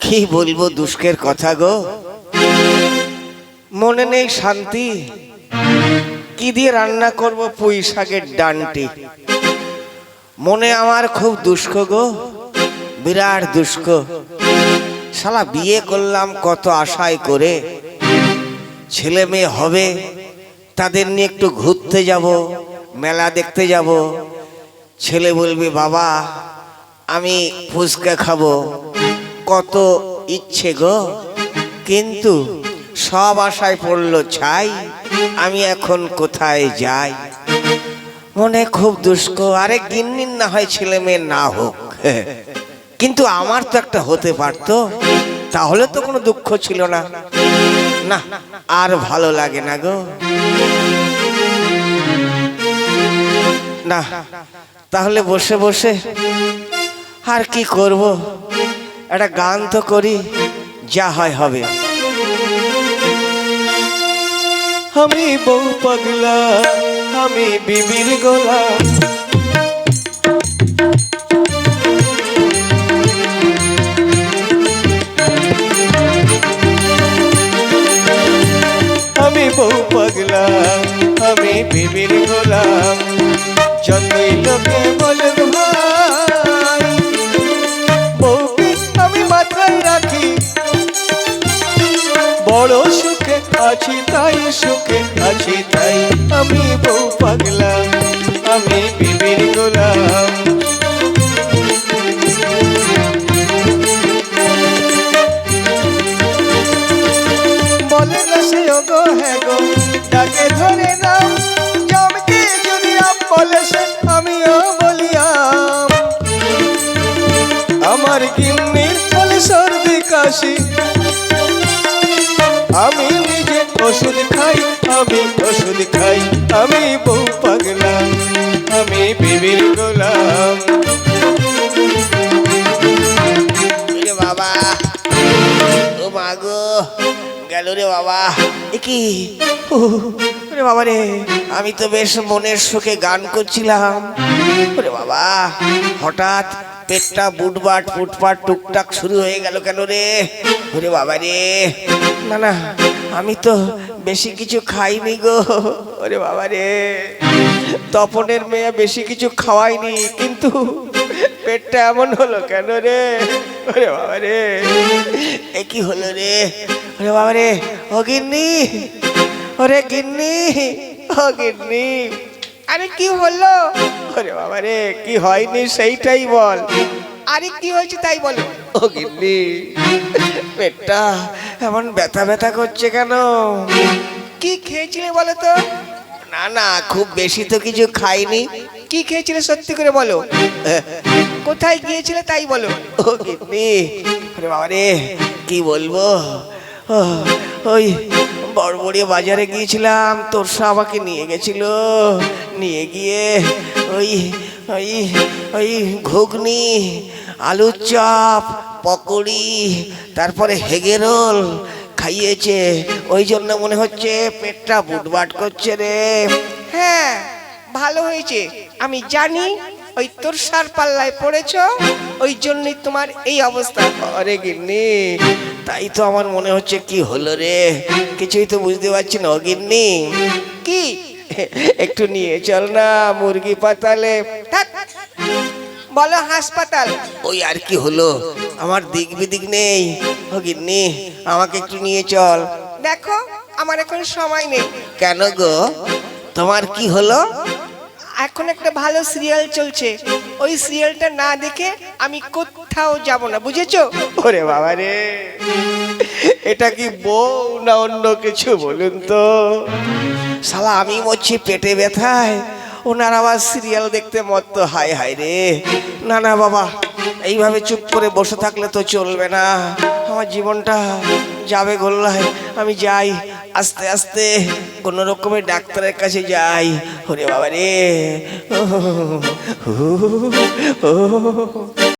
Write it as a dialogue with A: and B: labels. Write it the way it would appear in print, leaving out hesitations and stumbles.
A: কি বলবো দুষ্কের কথা গো, মনে নেই শান্তি। কি দিয়ে রান্না করব পুঁই শাকের ডানটি। মনে আমার খুব দুষ্ক গো, বিরাট দুষ্ক। শালা বিয়ে করলাম কত আশায় করে, ছেলে মেয়ে হবে, তাদের নিয়ে একটু ঘুরতে যাব, মেলা দেখতে যাব। ছেলে বলবে বাবা আমি ফুচকা খাবো, কত ইচ্ছে গো, কিন্তু সব আশায় পড়লো ছাই। আমি এখন কোথায় যাই, মনে খুব দুষ্ক। আরে গিন্নির না হয় ছেলে মেয়ে না হোক, কিন্তু আমার তো একটা হতে পারতো, তাহলে তো কোনো দুঃখ ছিল না। না আর ভালো লাগে না গো, না। তাহলে বসে বসে আর কি করব, একটা গান তো করি, যা হয় হবে। আমি বউ পাগলা, আমি বিবির গোলা, আমি বউ পাগলা, আমি বিবির গোলাম। যতই লোকে বলুক ভাই, বউকে আমি মাথায় রাখি। বড় সুখে আছি তাই, সুখে আছি তাই। আমি বউ পাগলা, আমি বিবির গোলাম। বলে না সে গো হ্যাঁ গো, ডাকে ধরে নাম। জমকে যদি আম বলে সে, আমিও বলিয়াম। আমার গিন্নির বলে সর্দি কাশি, আমি নিজে ওষুধ খাই, আমি ওষুধ খাই। আমি বউ পাগলা, আমি বিবির গোলাম। বাবা ও মা গো, গেল রে বাবা। কি রে বাবা রে, আমি তো বেশ মনের সুখে গান করছিলাম। ওরে বাবা, হঠাৎ পেটটা বুটবাট ফুটপাট টুকটাক শুরু হয়ে গেল কেন রে? ওরে বাবা রে, না না, আমি তো বেশি কিছু খাইনি গো। ওরে বাবা রে, তপনের মেয়ে বেশি কিছু খাওয়াইনি, কিন্তু পেটটা এমন হলো কেন রে? ওরে বাবা রে, এ কি হলো রে? ওরে বাবা রে, ও গিন্নি, ওরে গিন্নি, ও গিন্নি। আরে কি হলো? ওরে বাবা রে, কি হয়নি সেইটাই বল। আরে কি হয়েছে তাই বলো। ও গিন্নি, পেটটা এমন ব্যথা ব্যথা করছে কেন? কি খেয়েছিলে বলো তো? না না, খুব বেশি তো কিছু খাইনি। কি খেয়েছিলে সত্যি করে বলো, কোথায় গিয়েছিলে তাই বলো। ও গিন্নি, ওরে বাবা রে, কি বলবো, ওই বড়বড়িয়া বাজারে গিয়েছিলাম, তোরসা আমাকে নিয়ে গেছিল। নিয়ে গিয়ে ওই ওই ওই ঘুগনি, আলুর চপ, পকোড়ি, তারপরে হেগে রোল খাইয়েছে। ওই জন্য মনে হচ্ছে পেটটা বুটবাট করছে রে। হ্যাঁ ভালো হয়েছে, আমি জানি ওই তোরসার পাল্লায় পড়েছ, ওই জন্যই তোমার এই অবস্থা। আরে গিন্নি, তাই তো আমার মনে হচ্ছে। কি হলো রে, কিছুই তো বুঝতে পারছি না। ও গিন্নি, কি একটু নিয়ে চল না মুরগি পাতালে। বলো হাসপাতাল। ওই আর কি হলো, আমার দিক বিদিক নেই। ও গিন্নি, আমাকে একটু নিয়ে চল। দেখো আমার এখন সময় নেই। কেন গো, তোমার কি হলো? এখন একটা ভালো সিরিয়াল চলছে, ওই সিরিয়ালটা না দেখে আমি কোথাও যাব না, বুঝেছো? ওরে বাবা রে, এটা কি বউ না অন্য কিছু বলুন তো? শালা আমি মরছি পেটে ব্যথায়, ওনার আবার সিরিয়াল দেখতে মত। হায় হায় রে, না না বাবা, এইভাবে চুপ করে বসে থাকলে তো চলবে না। আমার জীবনটা যাবে গোল্লায়। আমি যাই, আস্তে আস্তে কোনো রকমের ডাক্তারের কাছে যাই। ওরে বাবা রে, ও